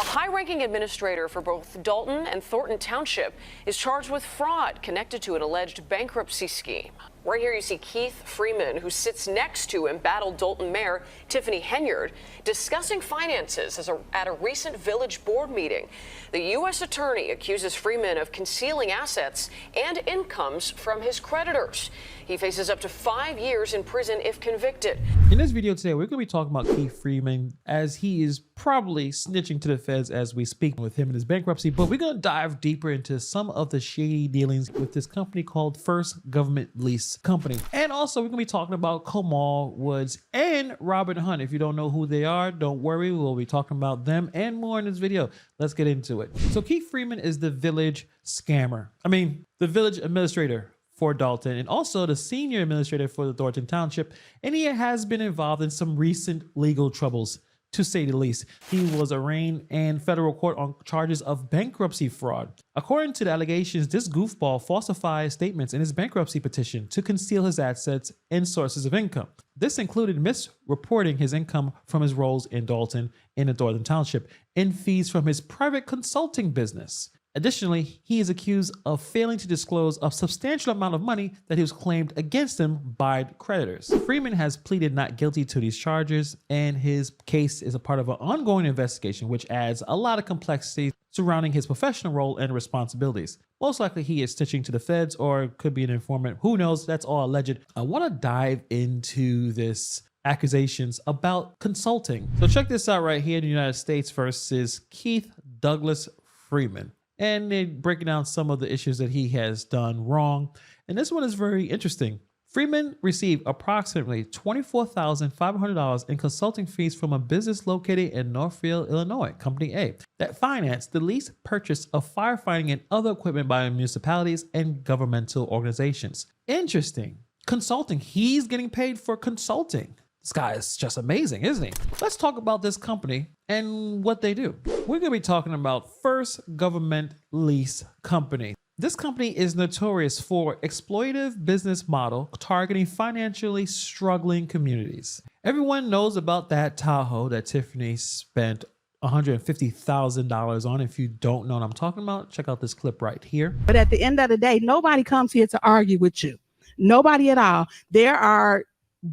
A high-ranking administrator for both Dalton and Thornton Township is charged with fraud connected to an alleged bankruptcy scheme. Right here you see Keith Freeman, who sits next to embattled Dalton Mayor Tiffany Henyard, discussing finances at a recent village board meeting. The U.S. attorney accuses Freeman of concealing assets and incomes from his creditors. He faces up to 5 years in prison if convicted. In this video today, we're going to be talking about Keith Freeman, as he is probably snitching to the feds as we speak with him in his bankruptcy. But we're going to dive deeper into some of the shady dealings with this company called First Government Lease Company. And also, we're going to be talking about Kamal Woods and Robert Hunt. If you don't know who they are, don't worry. We'll be talking about them and more in this video. Let's get into it. So Keith Freeman is the village scammer. The village administrator for Dalton, and also the senior administrator for the Thornton Township. And he has been involved in some recent legal troubles, to say the least. He was arraigned in federal court on charges of bankruptcy fraud. According to the allegations, this goofball falsified statements in his bankruptcy petition to conceal his assets and sources of income. This included misreporting his income from his roles in Dalton in the Thornton Township and fees from his private consulting business. Additionally, he is accused of failing to disclose a substantial amount of money that he was claimed against him by creditors. Freeman has pleaded not guilty to these charges, and his case is a part of an ongoing investigation, which adds a lot of complexity surrounding his professional role and responsibilities. Most likely he is snitching to the feds or could be an informant. Who knows? That's all alleged. I want to dive into this accusations about consulting. So check this out right here in the United States versus Keith Douglas Freeman. And they're breaking down some of the issues that he has done wrong. And this one is very interesting. Freeman received approximately $24,500 in consulting fees from a business located in Northfield, Illinois, Company A, that financed the lease purchase of firefighting and other equipment by municipalities and governmental organizations. Interesting. Consulting. He's getting paid for consulting. This guy is just amazing, isn't he? Let's talk about this company and what they do. We're going to be talking about First Government Lease Company. This company is notorious for exploitative business model targeting financially struggling communities. Everyone knows about that Tahoe that Tiffany spent $150,000 on. If you don't know what I'm talking about, check out this clip right here. But at the end of the day, nobody comes here to argue with you. Nobody at all. There are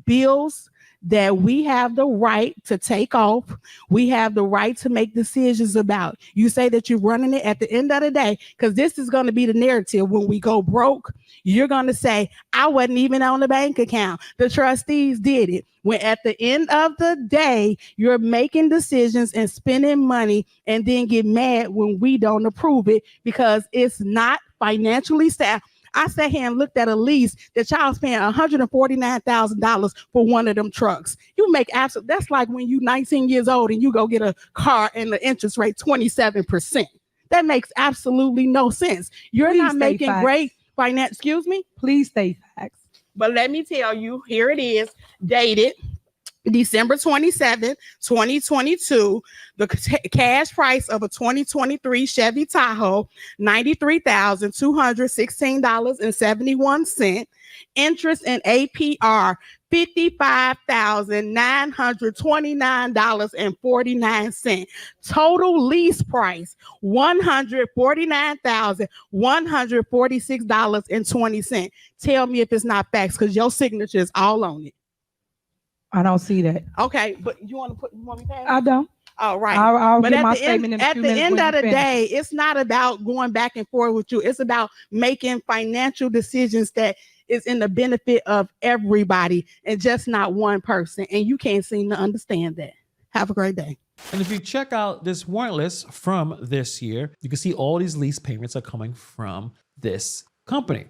bills that we have the right to take off. We have the right to make decisions about. You say that you're running it at the end of the day, because this is going to be the narrative. When we go broke, you're going to say, I wasn't even on the bank account. The trustees did it. When at the end of the day, you're making decisions and spending money and then get mad when we don't approve it because it's not financially sound. I sat here and looked at a lease that y'all's paying $149,000 for one of them trucks. You make absolute, that's like when you 19 years old and you go get a car and the interest rate 27%. That makes absolutely no sense. You're Please not making facts. great finance, excuse me? Please state facts. But let me tell you, here it is, dated December 27, 2022, the cash price of a 2023 Chevy Tahoe, $93,216.71. Interest and APR, $55,929.49. Total lease price, $149,146.20. Tell me if it's not facts, because your signature is all on it. I don't see that. Okay, but you want me to pass? I don't. All right. I'll But give my at the statement in a end, few at the minutes end when of you the finish. day, it's not about going back and forth with you. It's about making financial decisions that is in the benefit of everybody and just not one person. And you can't seem to understand that. Have a great day. And if you check out this warrant list from this year, you can see all these lease payments are coming from this company.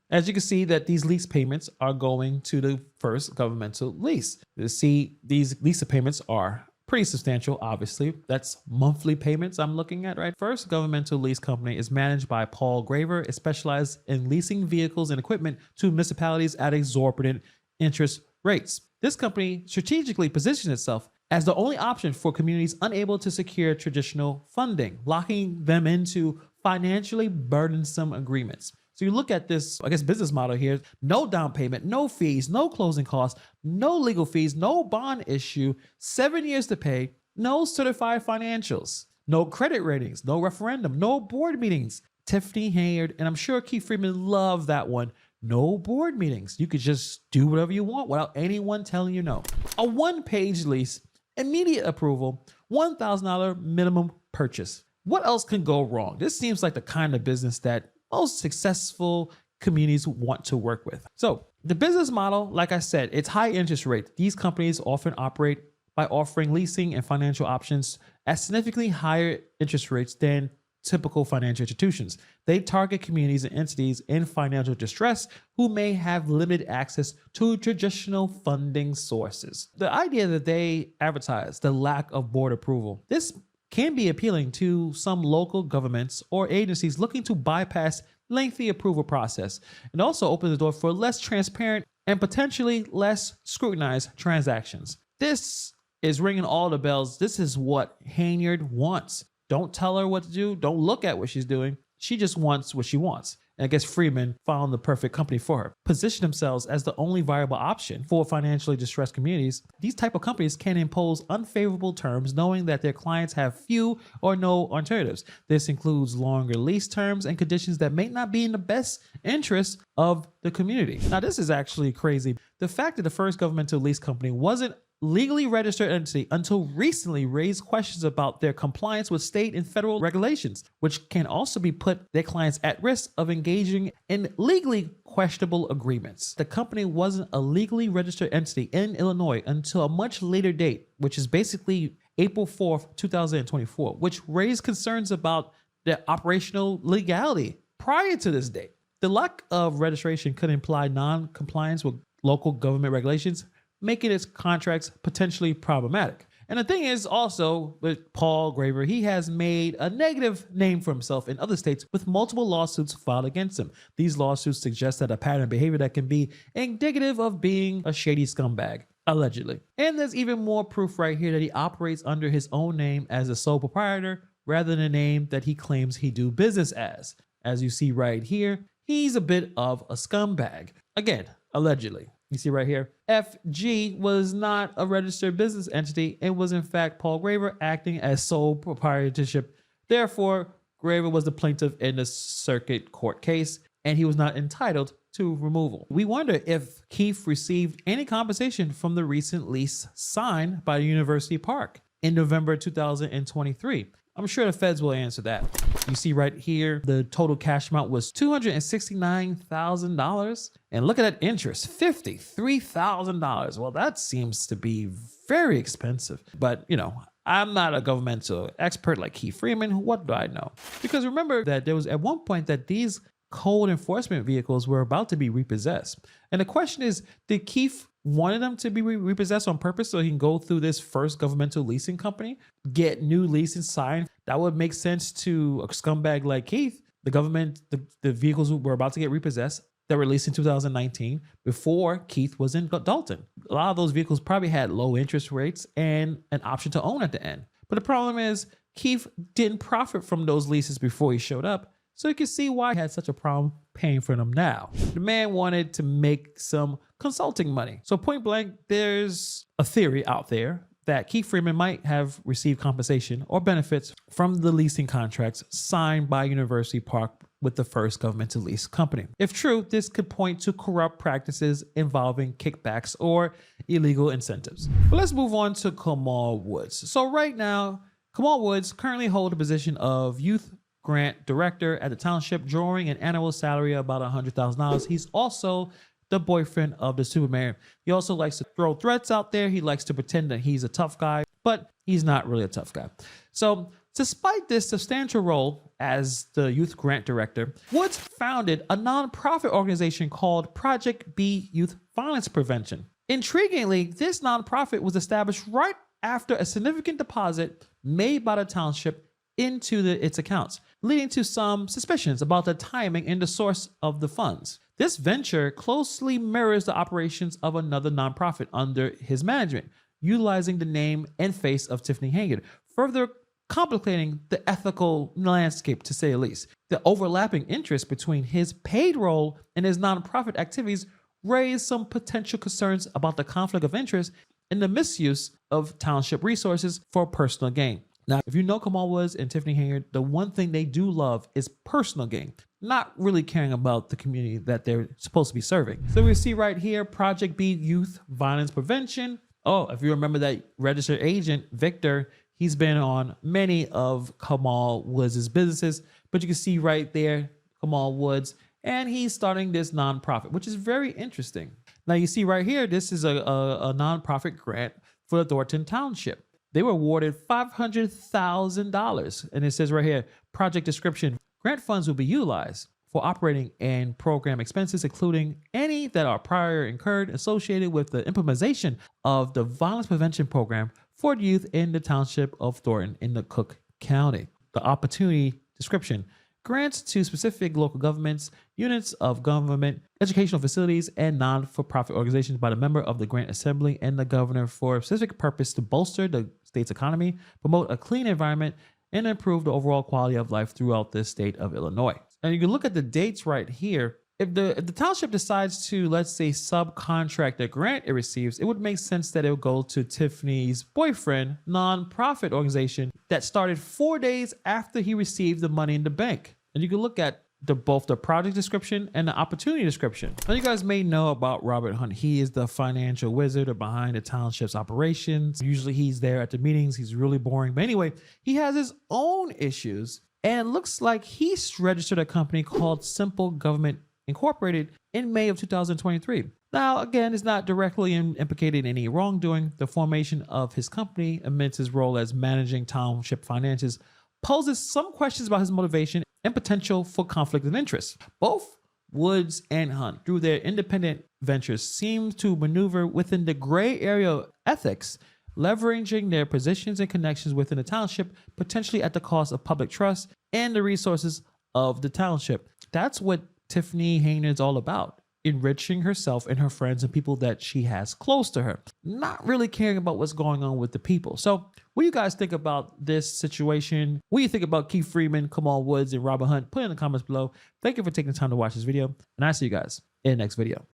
As you can see that these lease payments are going to the First Governmental Lease. You see these lease payments are pretty substantial, obviously. That's monthly payments I'm looking at, right? First Governmental Lease Company is managed by Paul Graver. It specializes in leasing vehicles and equipment to municipalities at exorbitant interest rates. This company strategically positions itself as the only option for communities unable to secure traditional funding, locking them into financially burdensome agreements. So you look at this, business model here, no down payment, no fees, no closing costs, no legal fees, no bond issue, 7 years to pay, no certified financials. No credit ratings, no referendum, no board meetings. Tiffany Henyard, and I'm sure Keith Freeman loved that one. No board meetings. You could just do whatever you want without anyone telling you no. A one-page lease, immediate approval, $1,000 minimum purchase. What else can go wrong? This seems like the kind of business that most successful communities want to work with. So the business model, like I said, it's high interest rate. These companies often operate by offering leasing and financial options at significantly higher interest rates than typical financial institutions. They target communities and entities in financial distress who may have limited access to traditional funding sources. The idea that they advertise the lack of board approval, this can be appealing to some local governments or agencies looking to bypass lengthy approval process, and also open the door for less transparent and potentially less scrutinized transactions. This is ringing all the bells. This is what Henyard wants. Don't tell her what to do. Don't look at what she's doing. She just wants what she wants. And I guess Freeman found the perfect company for her. Position themselves as the only viable option for financially distressed communities. These type of companies can impose unfavorable terms knowing that their clients have few or no alternatives. This includes longer lease terms and conditions that may not be in the best interest of the community. Now, this is actually crazy. The fact that the first governmental lease company wasn't legally registered entity until recently raised questions about their compliance with state and federal regulations, which can also be put their clients at risk of engaging in legally questionable agreements. The company wasn't a legally registered entity in Illinois until a much later date, which is basically April 4th, 2024, which raised concerns about their operational legality prior to this date. The lack of registration could imply non-compliance with local government regulations, making its contracts potentially problematic. And the thing is also with Paul Graver, he has made a negative name for himself in other states with multiple lawsuits filed against him. These lawsuits suggest that a pattern of behavior that can be indicative of being a shady scumbag, allegedly. And there's even more proof right here that he operates under his own name as a sole proprietor rather than a name that he claims he do business as. As you see right here, he's a bit of a scumbag. Again, allegedly. You see right here, FG was not a registered business entity. It was in fact Paul Graver acting as sole proprietorship. Therefore, Graver was the plaintiff in the circuit court case, and he was not entitled to removal. We wonder if Keith received any compensation from the recent lease signed by the University Park in November 2023. I'm sure the feds will answer that. You see right here, the total cash amount was $269,000. And look at that interest, $53,000. Well, that seems to be very expensive. But, you know, I'm not a governmental expert like Keith Freeman. What do I know? Because remember that there was at one point that these code enforcement vehicles were about to be repossessed. And the question is, did Keith wanted them to be repossessed on purpose so he can go through this first governmental leasing company, get new leases signed? That would make sense to a scumbag like Keith. The government, the vehicles were about to get repossessed that were released in 2019 before Keith was in Dalton. A lot of those vehicles probably had low interest rates and an option to own at the end. But the problem is Keith didn't profit from those leases before he showed up. So you can see why he had such a problem paying for them now. The man wanted to make some consulting money. So point blank, there's a theory out there that Keith Freeman might have received compensation or benefits from the leasing contracts signed by University Park with the first governmental lease company. If true, this could point to corrupt practices involving kickbacks or illegal incentives. But let's move on to Kamal Woods. So right now, Kamal Woods currently holds the position of youth grant director at the township, drawing an annual salary of about $100,000. He's also the boyfriend of the super mayor. He also likes to throw threats out there. He likes to pretend that he's a tough guy, but he's not really a tough guy. So despite this substantial role as the youth grant director, Woods founded a nonprofit organization called Project B Youth Violence Prevention. Intriguingly, this nonprofit was established right after a significant deposit made by the township into its accounts, leading to some suspicions about the timing and the source of the funds. This venture closely mirrors the operations of another nonprofit under his management, utilizing the name and face of Tiffany Henyard, further complicating the ethical landscape, to say the least. The overlapping interest between his paid role and his nonprofit activities raised some potential concerns about the conflict of interest and the misuse of township resources for personal gain. Now, if you know Kamal Woods and Tiffany Henyard, the one thing they do love is personal gain, not really caring about the community that they're supposed to be serving. So we see right here, Project B Youth Violence Prevention. Oh, if you remember that registered agent, Victor, he's been on many of Kamal Woods' businesses, but you can see right there, Kamal Woods, and he's starting this nonprofit, which is very interesting. Now you see right here, this is a nonprofit grant for the Thornton Township. They were awarded $500,000. And it says right here, project description, grant funds will be utilized for operating and program expenses, including any that are prior incurred associated with the implementation of the violence prevention program for youth in the township of Thornton in the Cook County. The opportunity description, grants to specific local governments, units of government, educational facilities, and non-for-profit organizations by the member of the Grant Assembly and the governor for a specific purpose to bolster the state's economy, promote a clean environment, and improve the overall quality of life throughout the state of Illinois. And you can look at the dates right here. If the township decides to, let's say, subcontract the grant it receives, it would make sense that it would go to Tiffany's boyfriend nonprofit organization that started 4 days after he received the money in the bank. And you can look at both the project description and the opportunity description. Now you guys may know about Robert Hunt. He is the financial wizard behind the township's operations. Usually he's there at the meetings. He's really boring. But anyway, he has his own issues. And it looks like he's registered a company called Simple Government Incorporated in May of 2023. Now, again, it's not directly implicated in any wrongdoing. The formation of his company amidst his role as managing township finances poses some questions about his motivation and potential for conflict of interest. Both Woods and Hunt, through their independent ventures, seem to maneuver within the gray area of ethics, leveraging their positions and connections within the township, potentially at the cost of public trust and the resources of the township. That's what Tiffany Henyard is all about. Enriching herself and her friends and people that she has close to her, not really caring about what's going on with the people. So what do you guys think about this situation? What do you think about Keith Freeman, Kamal Woods, and Robert Hunt? Put it in the comments below. Thank you for taking the time to watch this video, and I'll see you guys in the next video.